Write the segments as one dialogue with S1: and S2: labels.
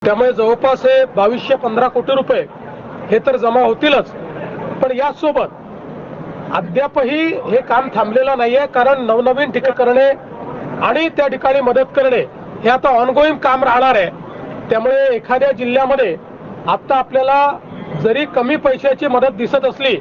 S1: त्यामुळे जवळपास 2215 कोटी रुपये हे तर जमा होतीलच, पण यासोबत अद्यापही हे काम थांबलेलं नाहीये, कारण नवनवीन ठिकाण करणे आणि त्या ठिकाणी मदत करणे हे आता ऑनगोईंग काम राहणार आहे। त्यामुळे एखाद्या जिल्ह्यामध्ये आता आपल्याला जरी कमी पैशाची मदत दिसत असली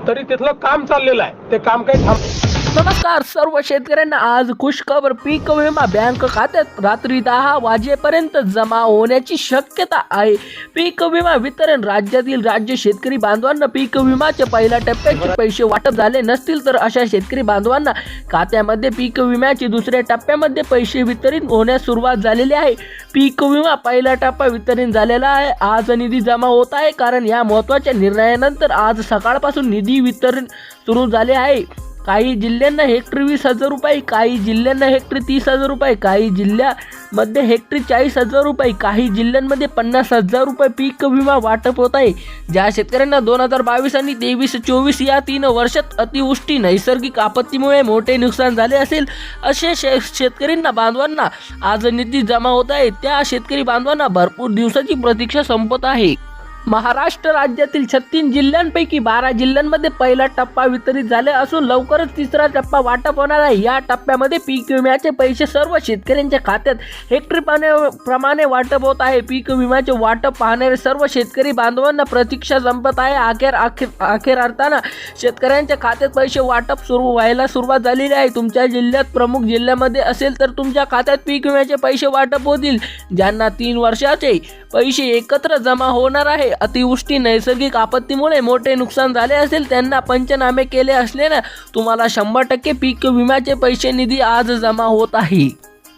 S1: तरी तिथलं काम चाललेलं आहे, ते काम काही थांब।
S2: नमस्कार सर्व शेतकऱ्यांना, आज खुशखबर, पीक विमा बँक खात्यात रात्री 10 वाजेपर्यंत जमा होण्याची शक्यता आहे। पीक विमा वितरण राज्यातील राज्य शेतकरी बांधवांना पीक विमाच्या पहिल्या टप्प्याचे पैसे वाटप झाले नसतील तर अशा शेतकरी बांधवांना खात्यामध्ये पीक विम्याचे दुसऱ्या टप्प्यामध्ये पैसे वितरित होण्यास सुरुवात झालेली आहे। पीक विमा पहिला टप्पा वितरित झालेला आहे। आज निधी जमा होत आहे, कारण या महत्त्वाच्या निर्णयानंतर आज सकाळपासून निधी वितरण सुरू झाले आहे। काही जिल्ह्यांना हेक्टरी 20,000 रुपये, काही जिल्ह्यांना हेक्टरी 30,000 रुपये, काही जिल्ह्यामध्ये हेक्टरी 40,000 रुपये, काही जिल्ह्यांमध्ये 50,000 रुपये पीक विमा वाटप होत आहे। ज्या शेतकऱ्यांना 2022 आणि 23-24 या 3 वर्षात अतिवृष्टी, नैसर्गिक आपत्तीमुळे मोठे नुकसान झाले असेल असे शेतकऱ्यांना बांधवांना आज निधी जमा होत आहे। त्या शेतकरी बांधवांना भरपूर दिवसाची प्रतीक्षा संपत आहे। महाराष्ट्र राज्यातील 36 जिल्ह्यांपैकी 12 जिल्ह्यांमध्ये पहिला टप्पा वितरित झाले असून लवकरच तिसरा टप्पा वाटप होणार आहे। या टप्प्यामध्ये पीक विम्याचे पैसे सर्व शेतकऱ्यांच्या खात्यात हेक्टरी प्रमाणे वाटप होत आहे। पीक विम्याचे वाटप पाहणारे सर्व शेतकरी बांधवांना प्रतीक्षा संपत आहे। अखेर अर्थानं शेतकऱ्यांच्या खात्यात पैसे वाटप सुरू व्हायला सुरुवात झालेली आहे। तुमच्या जिल्ह्यात प्रमुख जिल्ह्यामध्ये असेल तर तुमच्या खात्यात पीक विम्याचे पैसे वाटप होतील। ज्यांना 3 वर्षाचे पैसे एकत्र जमा होणार आहे, अतिवृष्टी, नैसर्गिक आपत्तीमुळे मोठे नुकसान झाले असेल, त्यांना पंचनामे केले असल्याने तुम्हाला 100% पीक विम्याचे पैसे निधी आज जमा होत आहे।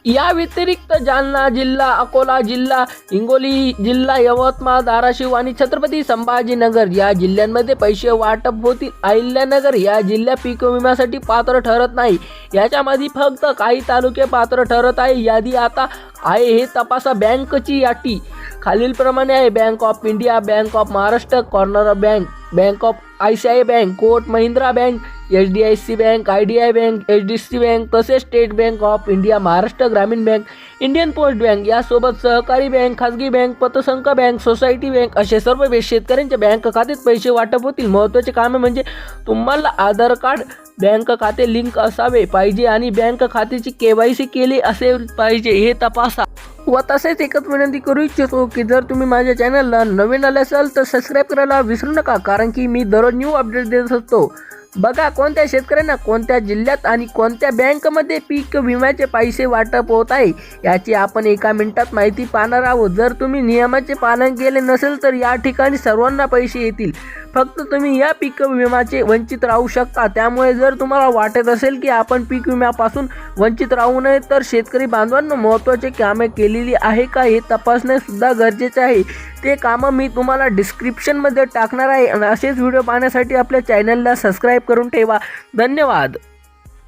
S2: या व्यतिरिक्त जालना जिल्हा, अकोला जिल्हा, हिंगोली जिल्हा, यवतमाळ, धाराशिव आणि छत्रपती संभाजीनगर या जिल्ह्यांमध्ये पैसे वाटप होतील। अहिल्यानगर या जिल्हा पीक विम्यासाठी पात्र ठरत नाही, याच्यामध्ये फक्त काही तालुके पात्र ठरत आहे। यादी आता आहे हे तपासा। बँकची यादी खालीलप्रमाणे आहे: bank of India, bank of Maharashtra, corner bank, bank of ICICI bank, Kotak Mahindra bank, HDFC bank, IDI bank, HDFC bank, तसेच state bank of India, Maharashtra Gramin bank, Indian post bank यासोबत सहकारी बँक, खाजगी बँक, पतसंस्था बँक, सोसायटी बँक असे सर्व शेतकऱ्यांच्या bank खात्यात पैसे वाटप होतील। महत्त्वाचे कामे म्हणजे तुम्हाला आधार कार्ड, बँक खाते लिंक असावे पाहिजे आणि बँक खात्याची KYC केली असेल पाहिजे हे तपासा। व तसेच एकच विनंती करू इच्छितो की जर तुम्ही माझ्या चॅनलला नवीन आले असाल तर सबस्क्राईब करायला विसरू नका, कारण की मी दररोज न्यू अपडेट देत असतो। बघा कोणत्या शेतकऱ्यांना कोणत्या जिल्ह्यात आणि कोणत्या बँकमध्ये पीक विम्याचे पैसे वाटप होत आहे याची आपण एका मिनिटात माहिती पाहणार आहोत। जर तुम्ही नियमाचे पालन केले नसेल तर या ठिकाणी सर्वांना पैसे येतील, फक्त तुम्ही या पीक विम्याचे वंचित राहू शकता। त्यामुळे जर तुम्हाला वाटत असेल की आपण पीक विम्यापासून वंचित राहू नये तर शेतकरी बांधवांना महत्त्वाचे कामे केलेली आहे का हे तपासणे सुद्धा गरजेचे आहे। ते कामं मी तुम्हाला डिस्क्रिप्शनमध्ये टाकणार आहे आणि असेच व्हिडिओ पाहण्यासाठी आपल्या चॅनलला सबस्क्राईब करून ठेवा। धन्यवाद।